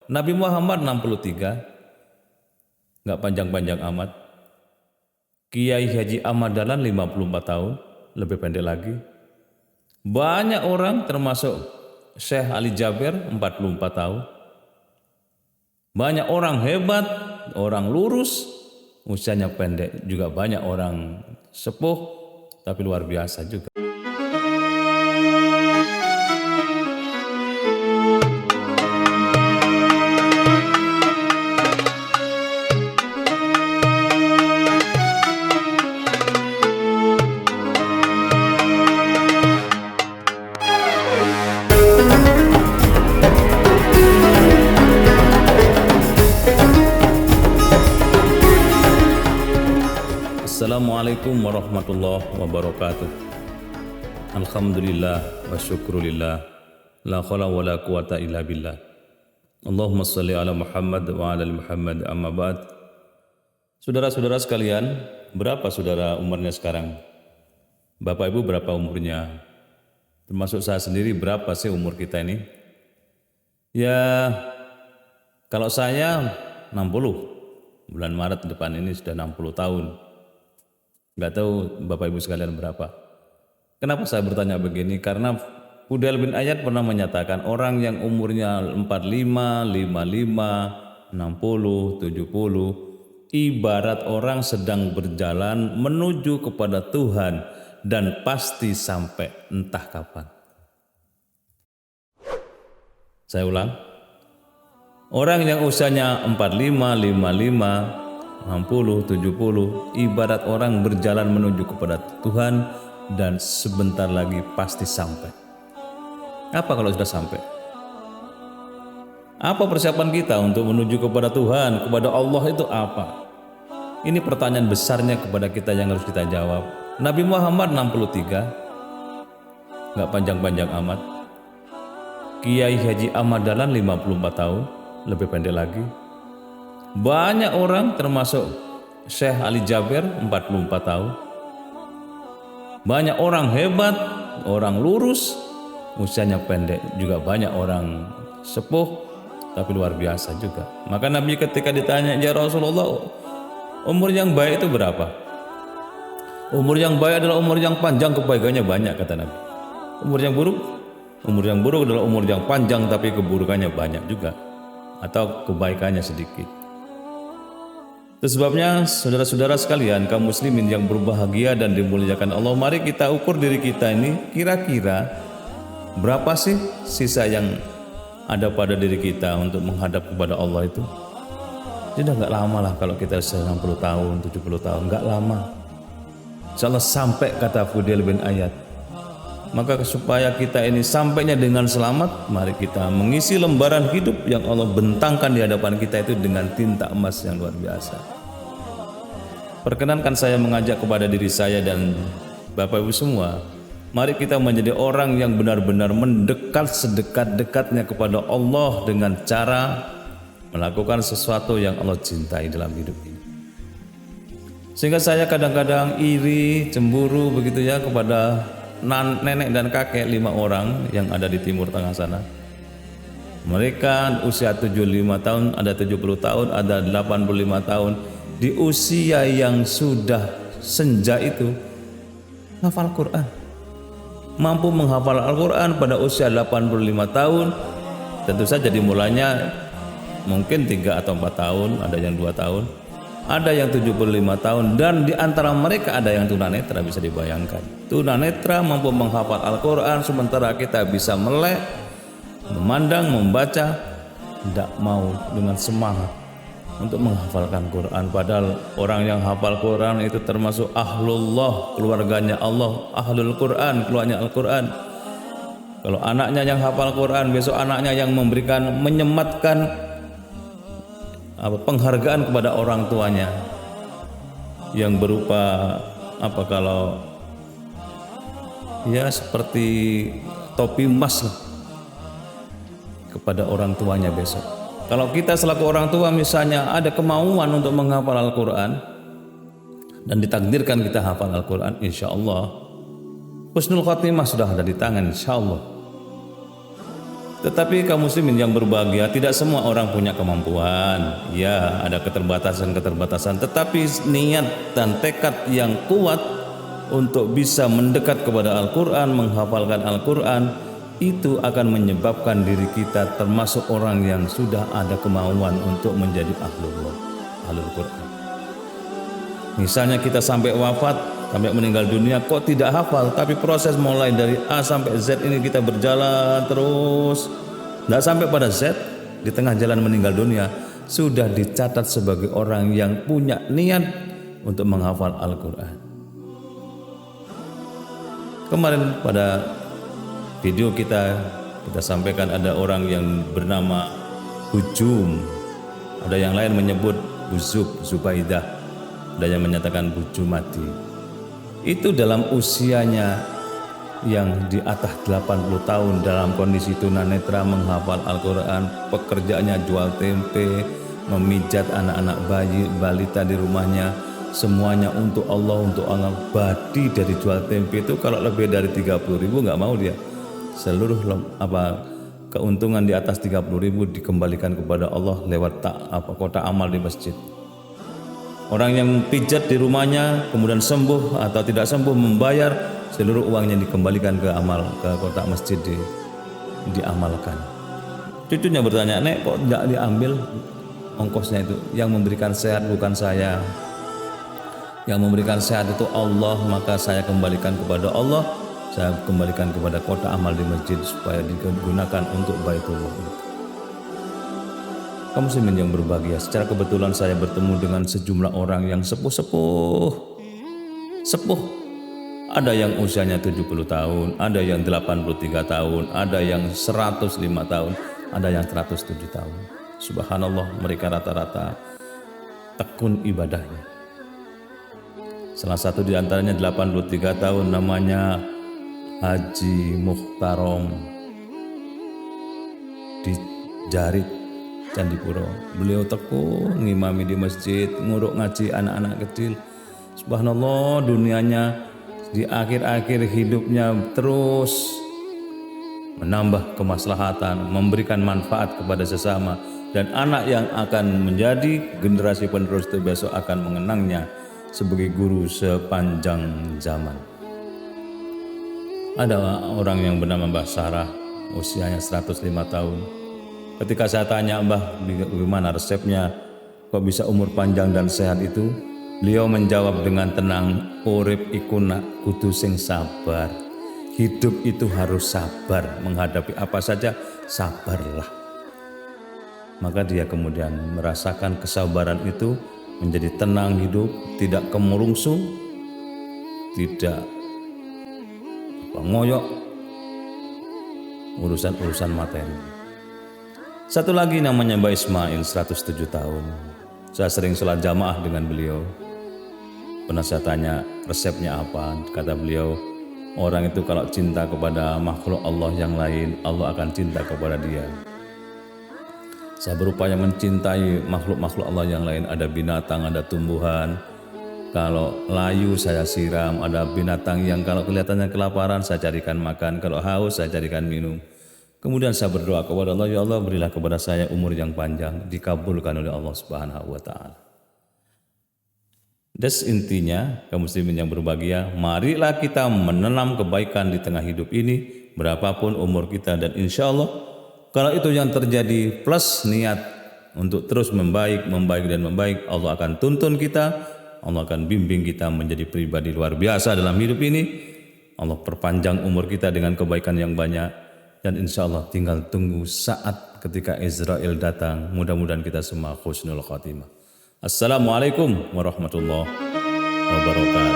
Nabi Muhammad 63, nggak panjang-panjang amat. Kiai Haji Ahmad Dahlan 54 tahun, lebih pendek lagi. Banyak orang termasuk Syekh Ali Jaber 44 tahun. Banyak orang hebat, orang lurus, usianya pendek, juga banyak orang sepuh, tapi luar biasa juga. Assalamualaikum warahmatullahi wabarakatuh. Alhamdulillah wa syukrulillah. La khala wa la quwata illa billah. Allahumma salli ala Muhammad wa ala Muhammad, amma ba'd. Saudara-saudara sekalian, berapa saudara umurnya sekarang? Bapak Ibu berapa umurnya? Termasuk saya sendiri, berapa sih umur kita ini? Ya, kalau saya 60. Bulan Maret depan ini sudah 60 tahun. Nggak tahu Bapak Ibu sekalian berapa. Kenapa saya bertanya begini? Karena Fudail bin Iyad pernah menyatakan orang yang umurnya 45, 55, 60, 70 ibarat orang sedang berjalan menuju kepada Tuhan dan pasti sampai entah kapan. Saya ulang. Orang yang usianya 45, 55, 60, 70 ibarat orang berjalan menuju kepada Tuhan dan sebentar lagi pasti sampai. Apa kalau sudah sampai? Apa persiapan kita untuk menuju kepada Tuhan, kepada Allah itu apa? Ini pertanyaan besarnya kepada kita yang harus kita jawab. Nabi Muhammad 63, nggak panjang-panjang amat. Kiai Haji Ahmad Dahlan 54 tahun, lebih pendek lagi. Banyak orang termasuk Syekh Ali Jaber 44 tahun. Banyak orang hebat, orang lurus, usianya pendek, juga banyak orang sepuh, tapi luar biasa juga. Maka Nabi ketika ditanya, "Ya Rasulullah, umur yang baik itu berapa?" Umur yang baik adalah umur yang panjang, kebaikannya banyak, kata Nabi. Umur yang buruk? Umur yang buruk adalah umur yang panjang tapi keburukannya banyak juga, atau kebaikannya sedikit. Itu sebabnya saudara-saudara sekalian, kaum muslimin yang berbahagia dan dimuliakan Allah, mari kita ukur diri kita ini kira-kira berapa sih sisa yang ada pada diri kita untuk menghadap kepada Allah itu. Sudah nggak lama lah kalau kita sudah 60 tahun, 70 tahun, nggak lama. Insyaallah sampai, kata Fudail bin Iyad. Maka supaya kita ini sampainya dengan selamat, mari kita mengisi lembaran hidup yang Allah bentangkan di hadapan kita itu dengan tinta emas yang luar biasa. Perkenankan saya mengajak kepada diri saya dan Bapak Ibu semua, mari kita menjadi orang yang benar-benar mendekat sedekat-dekatnya kepada Allah dengan cara melakukan sesuatu yang Allah cintai dalam hidup ini. Sehingga saya kadang-kadang iri, cemburu begitu ya kepada nenek dan kakek 5 orang yang ada di timur tengah sana. Mereka usia 75 tahun, ada 70 tahun, ada 85 tahun. Di usia yang sudah senja itu hafal Quran. Mampu menghafal Al-Quran pada usia 85 tahun. Tentu saja dimulainya mungkin 3 atau 4 tahun, ada yang 2 tahun, ada yang 75 tahun, dan di antara mereka ada yang tunanetra. Bisa dibayangkan, tunanetra mampu menghafal Al-Quran sementara kita bisa melek, memandang, membaca, tidak mau dengan semangat untuk menghafalkan Quran. Padahal orang yang hafal Quran itu termasuk ahlullah, keluarganya Allah, ahlul Quran, keluarnya Al-Quran. Kalau anaknya yang hafal Quran, besok anaknya yang memberikan, menyematkan penghargaan kepada orang tuanya yang berupa apa, kalau ya seperti topi emas lah kepada orang tuanya besok. Kalau kita selaku orang tua misalnya ada kemauan untuk menghafal Al-Quran dan ditakdirkan kita hafal Al-Quran, insya Allah husnul khotimah sudah ada di tangan, insya Allah. Tetapi kaum muslimin yang berbahagia, tidak semua orang punya kemampuan. Ya, ada keterbatasan-keterbatasan, tetapi niat dan tekad yang kuat untuk bisa mendekat kepada Al-Quran, menghafalkan Al-Quran, itu akan menyebabkan diri kita termasuk orang yang sudah ada kemauan untuk menjadi ahlul Quran. Misalnya kita sampai wafat, sampai meninggal dunia, kok tidak hafal, tapi proses mulai dari A sampai Z ini kita berjalan terus, tidak sampai pada Z, di tengah jalan meninggal dunia, sudah dicatat sebagai orang yang punya niat untuk menghafal Al-Quran. Kemarin pada video kita sampaikan ada orang yang bernama Hujum, ada yang lain menyebut Zubaidah, ada yang menyatakan Hujumati. Itu dalam usianya yang di atas 80 tahun dalam kondisi tunanetra menghafal Al-Quran, pekerjaannya jual tempe, memijat anak-anak bayi balita di rumahnya, semuanya untuk Allah, untuk Allah. Badi dari jual tempe itu kalau lebih dari 30.000 nggak mau dia. Seluruh keuntungan di atas 30.000 dikembalikan kepada Allah lewat kotak amal di masjid. Orang yang pijat di rumahnya kemudian sembuh atau tidak sembuh membayar, seluruh uangnya dikembalikan ke kotak masjid diamalkan. Cucunya bertanya, "Nek, kok tidak diambil ongkosnya itu? Yang memberikan sehat bukan saya. Yang memberikan sehat itu Allah, maka saya kembalikan kepada Allah. Saya kembalikan kepada kotak amal di masjid supaya digunakan untuk Baitullah." Kaum muslimin yang berbahagia, secara kebetulan saya bertemu dengan sejumlah orang yang sepuh. Ada yang usianya 70 tahun, ada yang 83 tahun, ada yang 105 tahun, ada yang 107 tahun. Subhanallah, mereka rata-rata tekun ibadahnya. Salah satu di antaranya 83 tahun, namanya Haji Mukhtarom di Jarit, Candipuro. Beliau tekun ngimami di masjid, nguruk ngaji anak-anak kecil. Subhanallah, dunianya di akhir-akhir hidupnya terus menambah kemaslahatan, memberikan manfaat kepada sesama, dan anak yang akan menjadi generasi penerus itu besok akan mengenangnya sebagai guru sepanjang zaman. Ada orang yang bernama Mbah Sarah, usianya 105 tahun. Ketika saya tanya, "Mbah, bagaimana resepnya kok bisa umur panjang dan sehat itu?" Beliau menjawab dengan tenang, "Urip iku nak kudu sing sabar. Hidup itu harus sabar, menghadapi apa saja sabarlah." Maka dia kemudian merasakan kesabaran itu, menjadi tenang hidup, tidak kemurungsung, tidak ngoyok urusan-urusan materi. Satu lagi namanya Mbak Ismail, 107 tahun. Saya sering sholat jamaah dengan beliau. Pernah saya tanya resepnya apa, kata beliau, orang itu kalau cinta kepada makhluk Allah yang lain, Allah akan cinta kepada dia. Saya berupaya mencintai makhluk-makhluk Allah yang lain, ada binatang, ada tumbuhan. Kalau layu saya siram, ada binatang yang kalau kelihatannya kelaparan saya carikan makan, kalau haus saya carikan minum. Kemudian saya berdoa kepada Allah, "Ya Allah, berilah kepada saya umur yang panjang." Dikabulkan oleh Allah Subhanahu wa taala. Das intinya, kaum muslimin yang berbahagia, marilah kita menanam kebaikan di tengah hidup ini, berapapun umur kita, dan insya Allah kalau itu yang terjadi plus niat untuk terus membaik, Allah akan tuntun kita, Allah akan bimbing kita menjadi pribadi luar biasa dalam hidup ini. Allah perpanjang umur kita dengan kebaikan yang banyak. Dan insya Allah tinggal tunggu saat ketika Israel datang. Mudah-mudahan kita semua husnul khatimah. Assalamualaikum warahmatullahi wabarakatuh.